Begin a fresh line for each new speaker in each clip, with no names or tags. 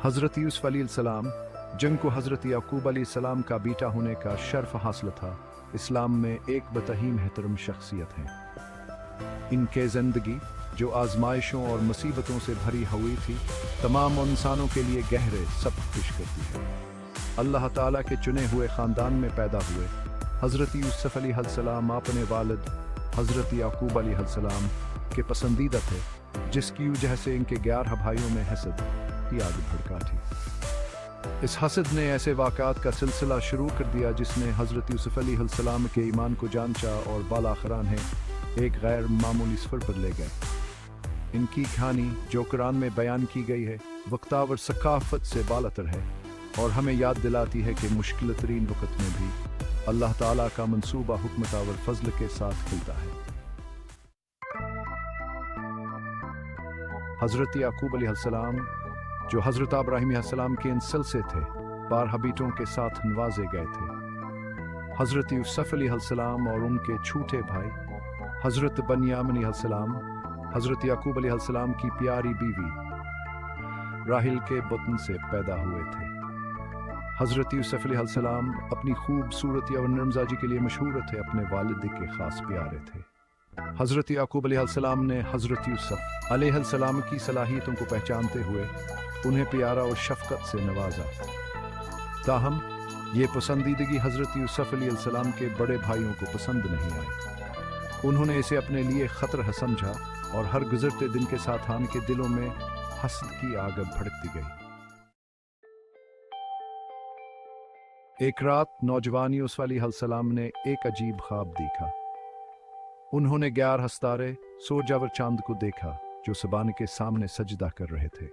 हज़रत यूसुफ अलैहिस्सलाम जिनको हज़रत याकूब अलैहिस्सलाम का बेटा होने का शर्फ हासिल था, इस्लाम में एक बतही महतरम शख्सियत हैं। इनके ज़िंदगी जो आजमाइशों और मुसीबतों से भरी हुई थी, तमाम इंसानों के लिए गहरे सबक पेश करती है। अल्लाह ताला के चुने हुए ख़ानदान में पैदा हुए हज़रत यूसुफ अलैहिस्सलाम अपने वालिद हज़रत याकूब अलैहिस्सलाम के पसंदीदा थे, जिसकी वजह से इनके 11 भाइयों में हसद की आग भड़का थी। इस हसद ने ऐसे वाक़ात का सिलसिला शुरू कर दिया जिसने हज़रत यूसुफ अलैहिस्सलाम के ईमान को जांचा और बालाखरा ने एक गैर मामूली सफ़र पर ले गए। इनकी कहानी जो कुरान में बयान की गई है, वक्तावर सकाफत से बालातर है और हमें याद दिलाती है कि मुश्किल तरीन वक़्त में भी अल्लाह ताला का मंसूबा हुक्मतावर फजल के साथ खुलता है। हज़रत याकूब अलैहिस्सलाम जो हज़रत इब्राहीम अलैहिस्सलाम के इंसल से थे, 12 बेटों के साथ नवाजे गए थे। हज़रत यूसुफ अलैहिस्सलाम और उनके छोटे भाई हज़रत बनियामिन अलैहिस्सलाम हज़रत याकूब अलैहिस्सलाम की प्यारी बीवी राहिल के बतन से पैदा हुए थे। हज़रत यूसुफ अलैहिस्सलाम अपनी खूबसूरती और नरमजाजी के लिए मशहूर थे, अपने वालिद के ख़ास प्यारे थे। हज़रत याकूब अलैहिस्सलाम ने हज़रत यूसुफ अलैहिस्सलाम की सलाहियतों को पहचानते हुए उन्हें प्यारा और शफ़क़त से नवाजा। ताहम ये पसंदीदगी हज़रत यूसुफ अलैहिस्सलाम के बड़े भाइयों को पसंद नहीं आई। उन्होंने इसे अपने लिए ख़तरा समझा और हर गुज़रते दिन के साथ आन के दिलों में हसद की आग भड़कती गई। एक रात नौजवान यूसुफ अलैहिस्सलाम ने एक अजीब ख्वाब देखा। उन्होंने 11 सितारे सोजावर चांद को देखा जो सबान के सामने सजदा कर रहे थे।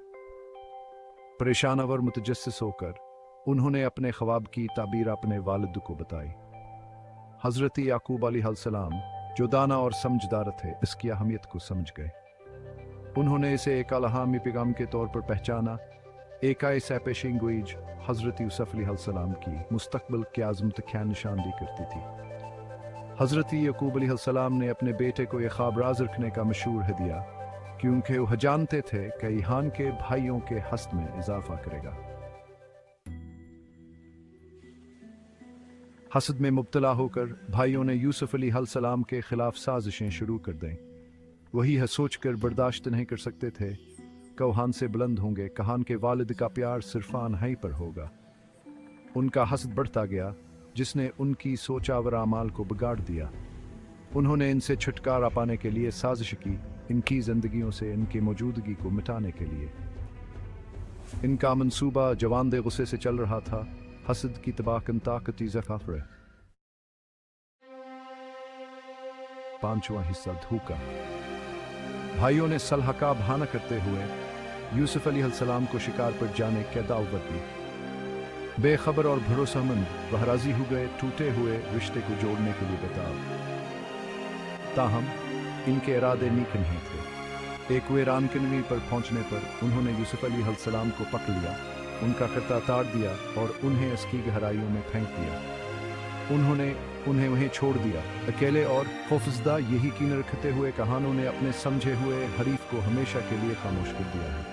परेशान और मुतजस्सिस होकर उन्होंने अपने ख्वाब की ताबीर अपने वालिद को बताई। हज़रत याकूब अलैहिस्सलाम जो दाना और समझदार थे, इसकी अहमियत को समझ गए। उन्होंने इसे एक अलहामी पैगाम के तौर पर पहचाना। एक ऐसा पेशिंगोईज हज़रत यूसुफ अलैहिस्सलाम की मुस्तकबिल की आज़मत क्या निशानदी करती थी। हज़रत याकूब अलैहिस्सलाम ने अपने बेटे को यह ख्वाब राज रखने का मशहूर दिया, क्योंकि वह जानते थे कि ईहान के भाइयों के हस्द में इजाफा करेगा। हसद में मुब्तला होकर भाइयों ने यूसुफ अलैहिस्सलाम के खिलाफ साजिशें शुरू कर दें। वही है सोचकर बर्दाश्त नहीं कर सकते थे कौहान से बुलंद होंगे, कहान के वालिद का प्यार सिर्फान ही पर होगा। उनका हसद बढ़ता गया जिसने उनकी सोचावर आमाल को बिगाड़ दिया। उन्होंने इनसे छुटकारा पाने के लिए साजिश की, इनकी जिंदगियों से इनकी मौजूदगी को मिटाने के लिए। इनका मंसूबा जवानदे गुस्से से चल रहा था। हसद की तबाहकन ताकती ज़फ़ाफ़र। 5वां हिस्सा धोखा। भाइयों ने सलह का बहाना करते हुए यूसुफ अलैहिस्सलाम को शिकार पर जाने की दावत दी। बेखबर और भरोसेमंद वह राजी हो गए टूटे हुए रिश्ते को जोड़ने के लिए बताओ। ताहम इनके इरादे नीक नहीं थे। एक वीरान किनवी पर पहुंचने पर उन्होंने यूसुफ अलैहिस्सलाम को पकड़ लिया, उनका करता ताड़ दिया और उन्हें इसकी गहराइयों में फेंक दिया। उन्होंने उन्हें वहीं छोड़ दिया अकेले और खौफजदा। यही कीन रखते हुए कहानों ने अपने समझे हुए हरीफ को हमेशा के लिए खामोश कर दिया है।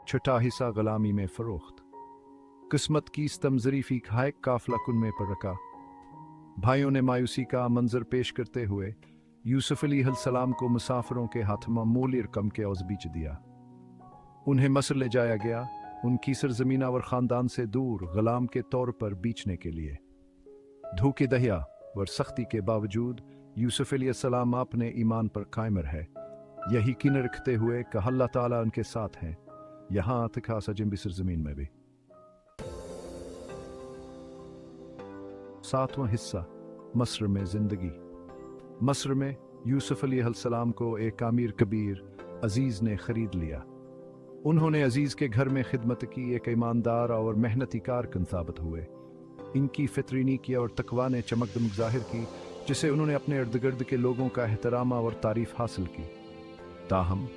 छठा हिस्सा गुलामी में फरोख्त। किस्मत की स्तमज़रीफी खाए काफला कुनमे पर रखा। भाइयों ने मायूसी का मंजर पेश करते हुए यूसुफ अलैहिस्सलाम को मुसाफिरों के हाथ मामूली रकम के औज़ बीच दिया। उन्हें मस्र ले जाया गया, उनकी सरजमीना और ख़ानदान से दूर गुलाम के तौर पर बेचने के लिए। धोखे दहिया व सख्ती के बावजूद यूसुफ अलैहिस्सलाम अपने ईमान पर कायम रहे, यही यकीन रखते हुए कि अल्लाह ताला उनके साथ हैं, यहाँ तक खासा भी सरजमीन में भी। 7वां हिस्सा मस्र में ज़िंदगी। मस्र में यूसुफ अलैहिस्सलाम को एक अमीर कबीर अजीज़ ने ख़रीद लिया। उन्होंने अजीज़ के घर में खिदमत की, एक ईमानदार और मेहनती कारकुन साबित हुए। इनकी फितरीनी की और तकवा ने चमक दमक ज़ाहिर की, जिसे उन्होंने अपने इर्द गिर्द के लोगों का एहतराम और तारीफ़ हासिल की। ताहम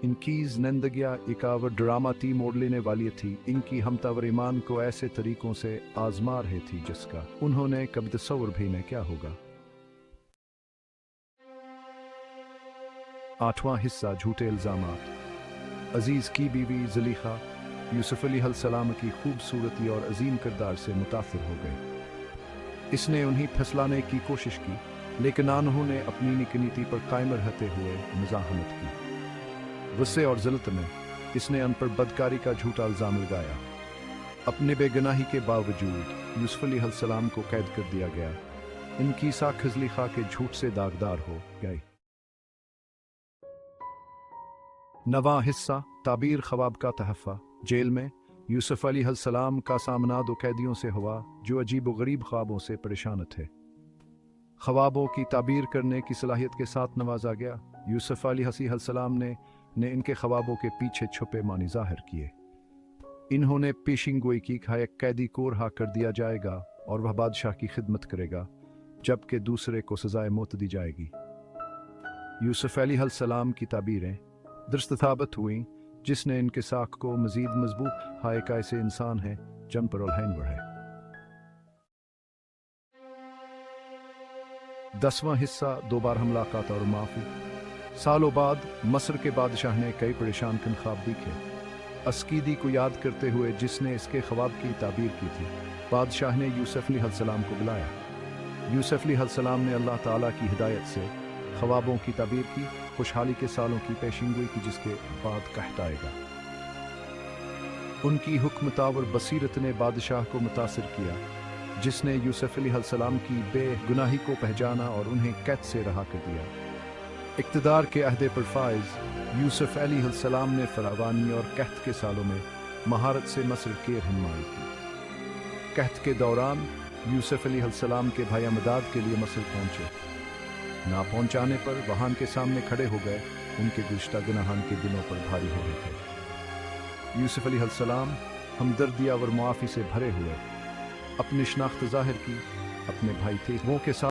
इनकी ज़िंदगियाँ एकावर ड्रामाती मोड़ लेने वाली थी। इनकी हमतावर ईमान को ऐसे तरीक़ों से आज़मा रही थी जिसका उन्होंने कभी तसव्वुर भी नहीं किया होगा। 8वां हिस्सा झूठे इल्ज़ामात। अजीज़ की बीवी ज़ुलेखा यूसुफ अलैहिस्सलाम की खूबसूरती और अजीम किरदार से मुतासिर हो गई। इसने उन्हें फंसलाने की कोशिश की, लेकिन उन्होंने अपनी नीति पर कायम रहते हुए मुज़ाहमत की। गुस्से और ज़िल्लत में इसने उन पर बदकारी का झूठा इल्ज़ाम लगाया। अपने बेगुनाही के बावजूद यूसुफ अलैहिस्सलाम को कैद कर दिया गया। इनकी साख ज़ुलेखा के झूठ से दागदार हो गई। नवा हिस्सा ताबीर ख्वाब का तहफ़ा। जेल में यूसुफ अलैहिस्सलाम का सामना दो कैदियों से हुआ जो अजीब व गरीब ख्वाबों से परेशान थे। ख्वाबों की ताबीर करने की सलाहियत के साथ नवाजा गया। यूसुफ अलैहिस्सलाम ने इनके ख्वाबों के पीछे छुपे मानी ज़ाहिर किए। इन्होंने पेशिंगोई की कि एक कैदी को रहा कर दिया जाएगा और वह बादशाह की खिदमत करेगा, जबकि दूसरे को सजाए मौत दी जाएगी। यूसुफ अलैहिस्सलाम की ताबीरें दुरुस्त साबित हुई, जिसने इनके साख को मजीद मजबूत हाय का ऐसे इंसान है जन पर उल्हैन बढ़े। 10वां हिस्सा दो बार मुलाकात और माफ़ी। सालों बाद मस्र के बादशाह ने कई परेशान कन ख्वाब देखे। अस्कीदी को याद करते हुए जिसने इसके ख्वाब की ताबीर की थी, बादशाह ने यूसुफ अलैहिस्सलाम को बुलाया। यूसुफ अलैहिस्सलाम ने अल्लाह ताला की हिदायत से ख्वाबों की ताबीर की, खुशहाली के सालों की पेशिंगोई की जिसके बाद कहत आएगा। उनकी हुक्मतावर बसीरत ने बादशाह को मुतासिर किया, जिसने यूसुफ अलैहिस्सलाम की बेगुनाही को पहचाना और उन्हें कैद से रहा कर दिया। इक़्तिदार के अहदे पर फाइज यूसुफ अलैहिस्सलाम ने फरावानी और कहत के सालों में महारत से मस्र की रहनुमाई की। कहत के दौरान यूसुफ अलैहिस्सलाम के भाई मदाद के लिए मस्र पहुंचे। ना पहुंचाने पर वहां के सामने खड़े हो गए। उनके गुज़श्ता गुनाहान के दिनों पर भारी हो गए थे। यूसुफ अलैहिस्सलाम हमदर्दिया और मुआफ़ी से भरे हुए अपनी शनाख्त ज़ाहिर की। अपने भाई थे वो के साथ